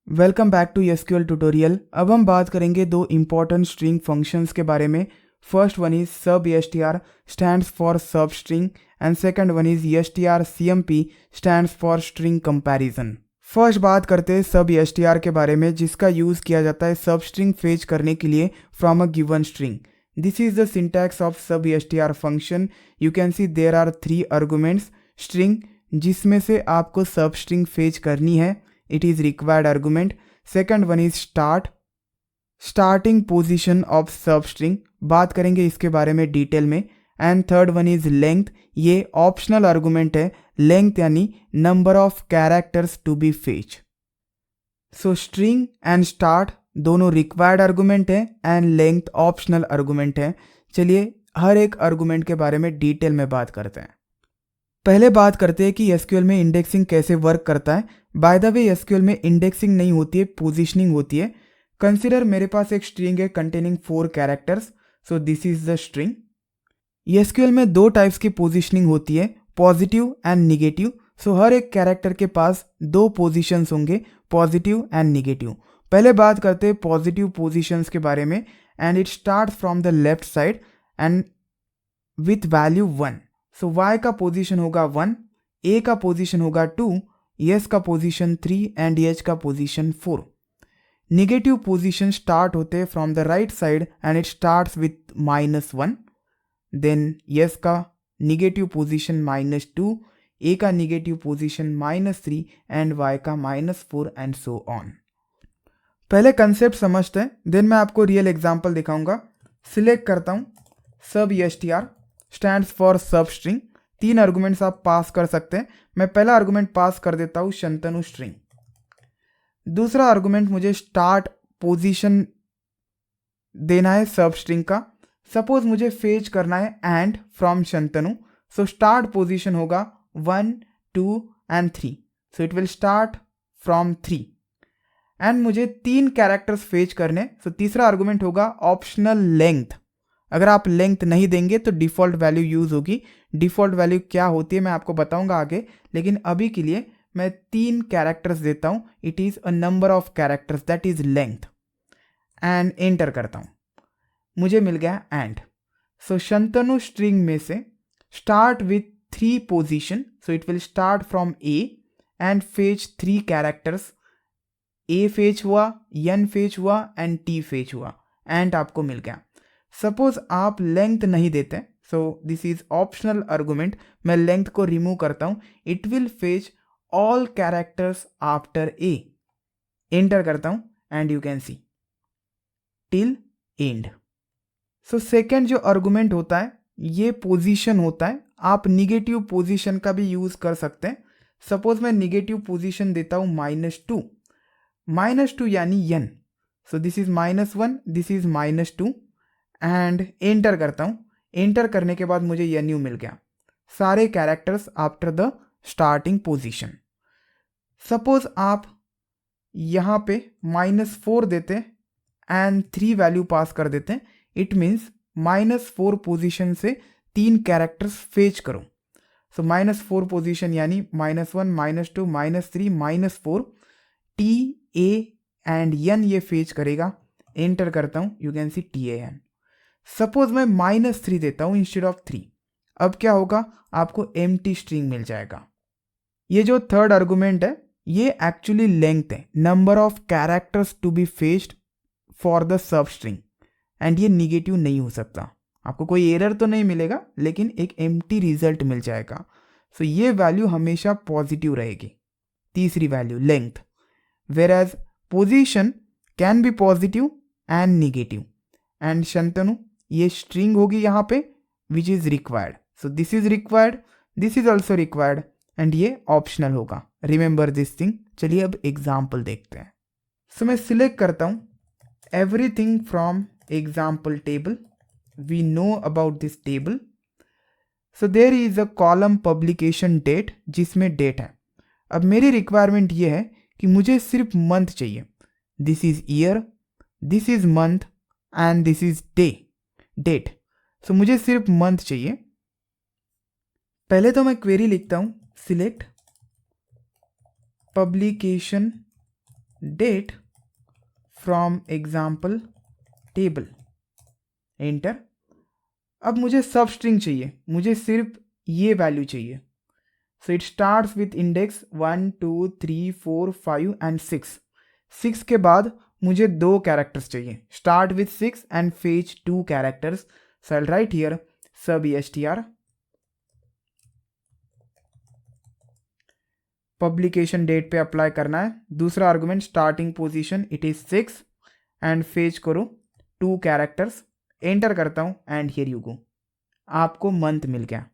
Welcome back to SQL tutorial. अब हम बात करेंगे दो इम्पॉर्टेंट स्ट्रिंग फंक्शंस के बारे में। फर्स्ट वन इज सब एसटीआर स्टैंड्स फॉर सब string and second one is STR CMP stands for string comparison. First बात करते हैं सब एसटीआर के बारे में, जिसका यूज़ किया जाता है सब स्ट्रिंग फेच करने के लिए from a given string. This is the syntax of sub STR function. You can see there are 3 arguments string, जिसमें से आपको सब स्ट्रिंग फेच करनी है। It is required argument. Second one is starting position of substring, बात करेंगे इसके बारे में डिटेल में। And third one is length, ये ऑप्शनल आर्गुमेंट है। लेंथ यानी number of characters to be fetch. So string and start दोनों रिक्वायर्ड आर्गुमेंट है एंड लेंथ ऑप्शनल आर्गुमेंट है। चलिए हर एक आर्गुमेंट के बारे में डिटेल में बात करते हैं। पहले बात करते हैं कि एसक्यूएल में इंडेक्सिंग कैसे वर्क करता है। बाय द वे एसक्यूएल में इंडेक्सिंग नहीं होती है, पोजीशनिंग होती है। कंसीडर मेरे पास एक स्ट्रिंग है containing 4 characters, so this is the string. SQL में 2 टाइप्स की पोजीशनिंग होती है, पॉजिटिव एंड निगेटिव। सो हर एक कैरेक्टर के पास 2 पोजीशंस होंगे, पॉजिटिव एंड निगेटिव। पहले बात करते हैं पॉजिटिव पोजीशंस के बारे में। And it start from the left side and with value 1। So y का पोजीशन होगा 1, a का पोजीशन होगा 2, s का पोजीशन 3 एंड h का पोजीशन 4। निगेटिव पोजीशन स्टार्ट होते हैं from the right side and it starts with -1। Then s का negative position -2, a का निगेटिव पोजीशन -3 एंड y का -4 एंड सो ऑन। पहले कंसेप्ट समझते हैं, देन मैं आपको रियल एग्जांपल दिखाऊंगा। सिलेक्ट करता हूं सब str स्टैंड्स फॉर सब स्ट्रिंग। 3 आर्गुमेंट्स आप पास कर सकते हैं। मैं पहला आर्गुमेंट पास कर देता हूं शंतनु स्ट्रिंग। दूसरा आर्गुमेंट मुझे स्टार्ट पोजीशन देना है सब स्ट्रिंग का। सपोज मुझे फेच करना है and from Shantanu, so start position होगा 1, 2 and 3। So it will start from 3 and मुझे 3 कैरेक्टर्स फेच करने। सो तीसरा आर्गुमेंट होगा ऑप्शनल लेंथ। अगर आप लेंथ नहीं देंगे तो डिफ़ॉल्ट वैल्यू यूज़ होगी। डिफ़ॉल्ट वैल्यू क्या होती है मैं आपको बताऊंगा आगे, लेकिन अभी के लिए मैं 3 कैरेक्टर्स देता हूं। It is a number of characters that is length. And enter करता हूं, मुझे मिल गया एंड। सो शंतनु स्ट्रिंग में से start with 3 position, so it will start from A and fetch 3 characters. A fetch हुआ, एन फेच हुआ एंड टी फेच हुआ and आपको मिल गया। सपोज आप लेंथ नहीं देते, सो दिस इज ऑप्शनल आर्गुमेंट, मैं लेंथ को रिमूव करता हूं। It will fetch all characters after a. Enter करता हूं and you can see till and. So second जो आर्गुमेंट होता है ये पोजीशन होता है। आप निगेटिव पोजीशन का भी यूज कर सकते हैं। सपोज मैं निगेटिव पोजीशन देता हूं -2 यानी n। So this is -1, this is -2 and enter करता हूं। एंटर करने के बाद मुझे यू मिल गया, सारे characters after the starting position. Suppose आप यहां पे -4 देते एंड 3 वैल्यू पास कर देते, इट मीन्स -4 पोजीशन से 3 कैरेक्टर्स फेच करो। सो -4 पोजीशन यानी -1, -2, -3, -4, टी ए एंड एन ये फेच करेगा। एंटर करता हूं, you can C TAN। Suppose मैं -3 देता हूं इंस्टेड ऑफ 3, अब क्या होगा, आपको एम्प्टी स्ट्रिंग मिल जाएगा। ये जो थर्ड आर्गुमेंट है ये एक्चुअली लेंथ है, number of characters to be fetched for the substring, and ये निगेटिव नहीं हो सकता। आपको कोई एरर तो नहीं मिलेगा लेकिन एक एम्प्टी रिजल्ट मिल जाएगा। सो ये वैल्यू हमेशा पॉजिटिव रहेगी। तीसरी value length, whereas position can be positive and negative. And Shantanu ये स्ट्रिंग होगी यहाँ पे which is required. So this is required, this is also required and ये ऑप्शनल होगा। Remember this thing. चलिए अब एग्जाम्पल देखते हैं। सो मैं सिलेक्ट करता हूँ everything from example table. We know about this table. So there is a column publication date, जिसमें डेट है। अब मेरी रिक्वायरमेंट ये है कि मुझे सिर्फ मंथ चाहिए। This is year, this is month and this is date. So मुझे सिर्फ मंथ चाहिए। पहले तो मैं क्वेरी लिखता हूं select publication date from example table, enter. अब मुझे सब स्ट्रिंग चाहिए, मुझे सिर्फ ये वैल्यू चाहिए। So it starts with index 1 2 3 4 5 and 6। 6 के बाद मुझे 2 कैरेक्टर्स चाहिए, start with 6 and fetch 2 characters. So I write here सब ESTR। पब्लिकेशन डेट पे अप्लाई करना है। दूसरा argument starting position it is 6 and fetch करो 2 कैरेक्टर्स, एंटर करता हूं एंड हियर यू गो, आपको मंथ मिल गया।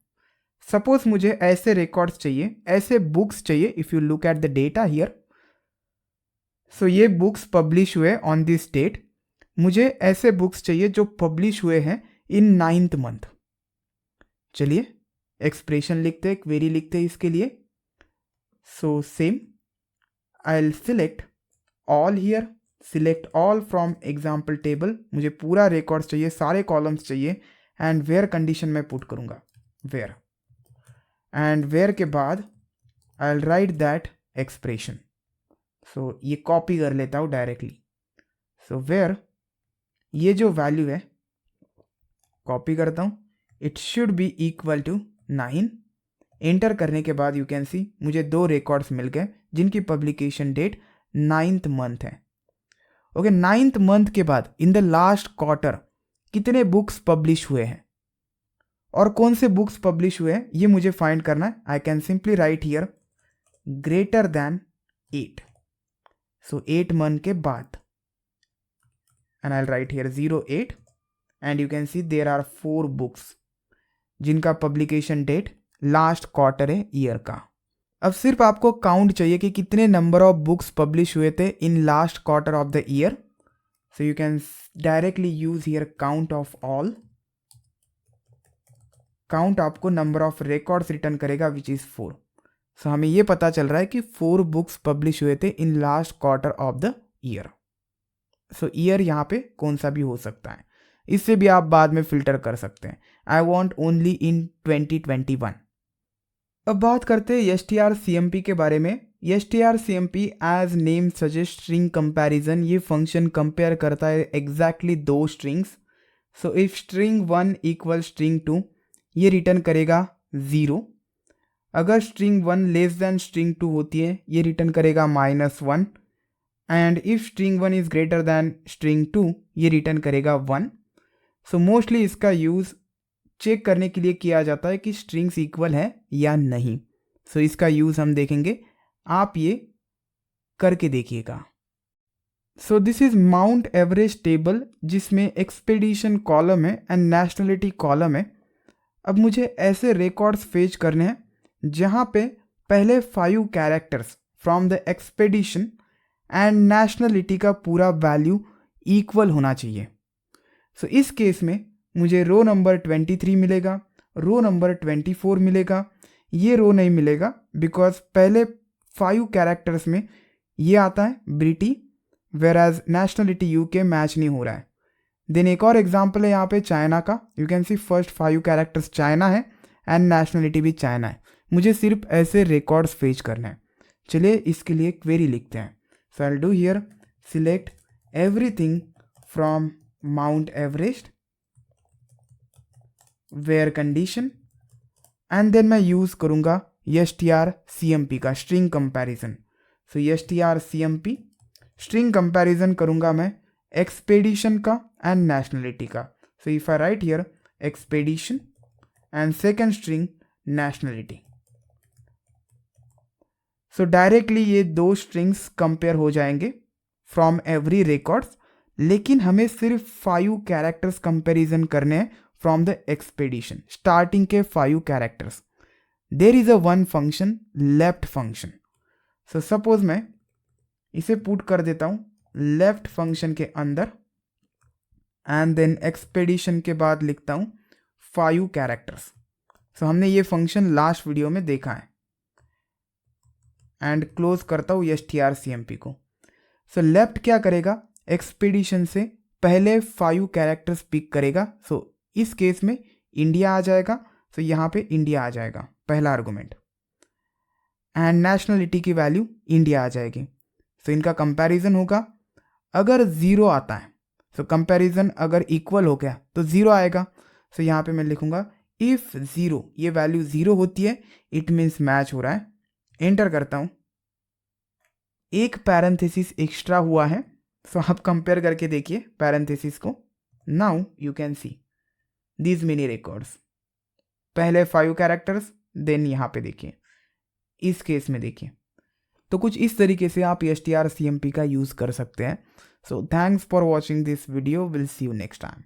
सपोज मुझे ऐसे रिकॉर्ड्स चाहिए, ऐसे बुक्स चाहिए। If you look at the data here, so ये बुक्स पब्लिश हुए ऑन दिस डेट। मुझे ऐसे बुक्स चाहिए जो पब्लिश हुए हैं इन 9th मंथ। चलिए एक्सप्रेशन लिखते हैं, क्वेरी लिखते हैं इसके लिए। So same, I'll select all here, select all from example table। मुझे पूरा रिकॉर्ड्स चाहिए, सारे कॉलम्स चाहिए एंड वेयर कंडीशन में पुट करूंगा वेयर, एंड वेयर के बाद I'll write that expression। so ये कॉपी कर लेता हूँ डायरेक्टली। so वेयर ये जो वैल्यू है कॉपी करता हूँ, it should be equal to 9। Enter करने के बाद यू कैन सी मुझे 2 रिकॉर्ड्स मिल गए जिनकी पब्लिकेशन डेट 9th मंथ है। ओके, 9th मंथ के बाद इन द लास्ट क्वार्टर कितने बुक्स पब्लिश हुए हैं और कौन से बुक्स पब्लिश हुए हैं ये मुझे फाइंड करना है। I can simply write here greater than 8। So 8 month के बाद and I write here 08 and you can see there are 4 books जिनका पब्लिकेशन डेट लास्ट क्वार्टर है ईयर का। अब सिर्फ आपको काउंट चाहिए कि कितने नंबर ऑफ बुक्स पब्लिश हुए थे in last quarter of the year. So you can directly use here count of all. Count आपको नंबर ऑफ रिकॉर्ड्स रिटर्न करेगा विच इज 4। सो हमें ये पता चल रहा है कि 4 बुक्स पब्लिश हुए थे in last quarter of the year. So year यहाँ पे कौन सा भी हो सकता है, इससे भी आप बाद में फिल्टर कर सकते हैं। I want only in 2021। अब बात करते हैं strcmp के बारे में। strcmp as name suggest string comparison, ये फंक्शन कंपेयर करता है exactly 2 strings. So if string 1 equal string 2 ये रिटर्न करेगा 0। अगर स्ट्रिंग 1 लेस देन स्ट्रिंग 2 होती है ये रिटर्न करेगा -1, and if string 1 is greater than string 2 ये रिटर्न करेगा 1। सो मोस्टली इसका यूज़ चेक करने के लिए किया जाता है कि स्ट्रिंग्स इक्वल है या नहीं। सो इसका यूज़ हम देखेंगे, आप ये करके देखिएगा। सो this is mount Everest table जिसमें एक्सपेडिशन कॉलम है एंड नेशनलिटी कॉलम है। अब मुझे ऐसे रिकॉर्ड्स फेच करने हैं जहाँ पे पहले 5 characters from the expedition and nationality का पूरा वैल्यू इक्वल होना चाहिए। सो इस केस में मुझे रो नंबर 23 मिलेगा, रो नंबर 24 मिलेगा। ये रो नहीं मिलेगा बिकॉज पहले 5 कैरेक्टर्स में ये आता है ब्रिटी, whereas nationality UK match नहीं हो रहा है। देन एक और एग्जाम्पल है यहाँ पे चाइना का। You can C first 5 characters China है एंड नेशनलिटी भी चाइना है। मुझे सिर्फ ऐसे रिकॉर्ड्स फेच करना है। चलिए इसके लिए क्वेरी लिखते हैं। So I will do here select everything from Mount Everest where condition, and then मैं यूज़ करूँगा strcmp का string comparison. So strcmp string comparison करूँगा मैं एक्सपेडिशन का एंड नेशनलिटी का। So if I write here expedition and second string nationality, so directly ये 2 strings compare हो जाएंगे फ्रॉम एवरी रिकॉर्ड्स। लेकिन हमें सिर्फ 5 कैरेक्टर्स कंपैरिजन करने हैं फ्रॉम द एक्सपेडिशन, स्टार्टिंग के 5 characters. There is a one function left function. So suppose मैं इसे पुट कर देता हूँ लेफ्ट फंक्शन के अंदर, एंड देन एक्सपेडिशन के बाद लिखता हूँ 5 कैरेक्टर्स। सो हमने ये फंक्शन लास्ट वीडियो में देखा है, एंड क्लोज करता हूँ strcmp को। सो लेफ्ट क्या करेगा, एक्सपेडिशन से पहले 5 कैरेक्टर्स पिक करेगा। सो इस केस में इंडिया आ जाएगा। सो यहाँ पे इंडिया आ जाएगा पहला आर्गुमेंट, एंड नेशनलिटी की वैल्यू इंडिया आ जाएगी। सो इनका कंपैरिजन होगा, अगर ज़ीरो आता है सो कंपैरिजन अगर इक्वल हो गया तो ज़ीरो आएगा। सो यहाँ पे मैं लिखूंगा इफ़ ज़ीरो, ये वैल्यू ज़ीरो होती है इट मीन्स मैच हो रहा है। एंटर करता हूँ, एक पैरेंथेसिस एक्स्ट्रा हुआ है। सो आप कंपेयर करके देखिए पैरेंथेसिस को। Now you can see these many records, पहले 5 कैरेक्टर्स, देन यहाँ पे देखिए इस केस में देखिए। तो कुछ इस तरीके से आप strcmp का यूज़ कर सकते हैं। So thanks for watching this video, will see you next time.